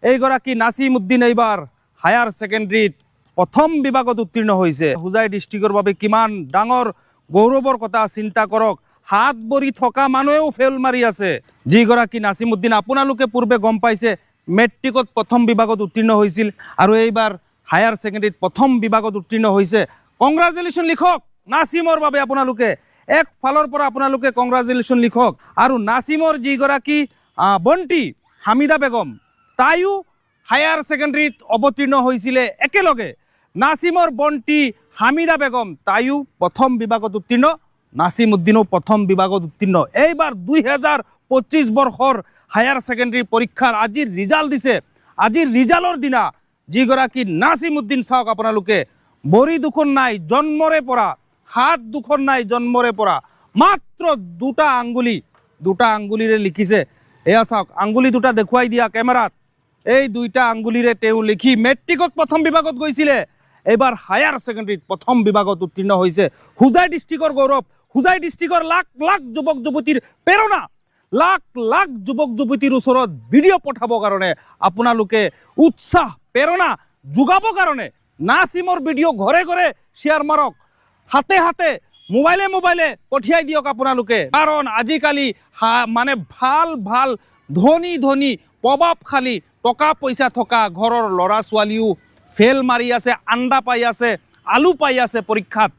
এইগৰাকী নাছিম উদ্দিন এইবাৰ হায়াৰ ছেকেণ্ডেৰীত প্ৰথম বিভাগত উত্তীৰ্ণ হৈছে। হোজাই ডিষ্ট্ৰিক্টৰ বাবে কিমান ডাঙৰ গৌৰৱৰ কথা চিন্তা কৰক। হাত ভৰি থকা মানুহেও ফেল মাৰি আছে। যিগৰাকী নাছিম উদ্দিন আপোনালোকে পূৰ্বে গম পাইছে মেট্ৰিকত প্ৰথম বিভাগত উত্তীৰ্ণ হৈছিল আৰু এইবাৰ হায়াৰ ছেকেণ্ডেৰীত প্ৰথম বিভাগত উত্তীৰ্ণ হৈছে। কংগ্ৰাচুলেশ্যন লিখক নাছিমৰ বাবে। আপোনালোকে একফালৰ পৰা আপোনালোকে কংগ্ৰাচুলেশ্যন লিখক। আৰু নাছিমৰ যিগৰাকী বন্তি হামিদা বেগম, তাইও হায়াৰ ছেকেণ্ডেৰীত অৱতীৰ্ণ হৈছিলে একেলগে। নাছিমৰ বন্তি হামিদা বেগম তাইও প্ৰথম বিভাগত উত্তীৰ্ণ, নাছিম উদ্দিনো প্ৰথম বিভাগত উত্তীৰ্ণ। এইবাৰ 2025 বৰ্ষৰ হায়াৰ ছেকেণ্ডেৰী পৰীক্ষাৰ আজিৰ ৰিজাল্ট দিছে। আজিৰ ৰিজাল্টৰ দিনা যিগৰাকী নাছিম উদ্দিন চাওক আপোনালোকে, ভৰি দুখন নাই জন্মৰে পৰা, হাত দুখন নাই জন্মৰে পৰা, মাত্ৰ দুটা আঙ্গুলিৰে লিখিছে। এয়া চাওক, আঙ্গুলি দুটা দেখুৱাই দিয়া কেমেৰাত। এই দুইটা আঙ্গুলিৰে তেওঁ লিখি মেট্ৰিকত প্ৰথম বিভাগত গৈছিলে, এইবাৰ হায়াৰ ছেকেণ্ডেৰীত প্ৰথম বিভাগত উত্তীৰ্ণ হৈছে। হোজাই ডিষ্ট্ৰিক্টৰ গৌৰৱ, হোজাই ডিষ্ট্ৰিক্টৰ লাখ লাখ যুৱক যুৱতীৰ প্ৰেৰণা, লাখ লাখ যুৱক যুৱতীৰ ওচৰত ভিডিঅ' পঠাবৰ কাৰণে আপোনালোকে উৎসাহ প্ৰেৰণা যোগাবৰ কাৰণে নাছিমৰ ভিডিঅ' ঘৰে ঘৰে শ্বেয়াৰ মাৰক, হাতে হাতে মোবাইলে পঠিয়াই দিয়ক আপোনালোকে। কাৰণ আজিকালি মানে ভাল ভাল ধনী ধনী প্ৰভাৱশালী টকা পইচা থকা ঘৰৰ ল'ৰা ছোৱালীও ফেল মাৰি আছে, আণ্ডা পাই আছে, আলু পাই আছে পৰীক্ষাত।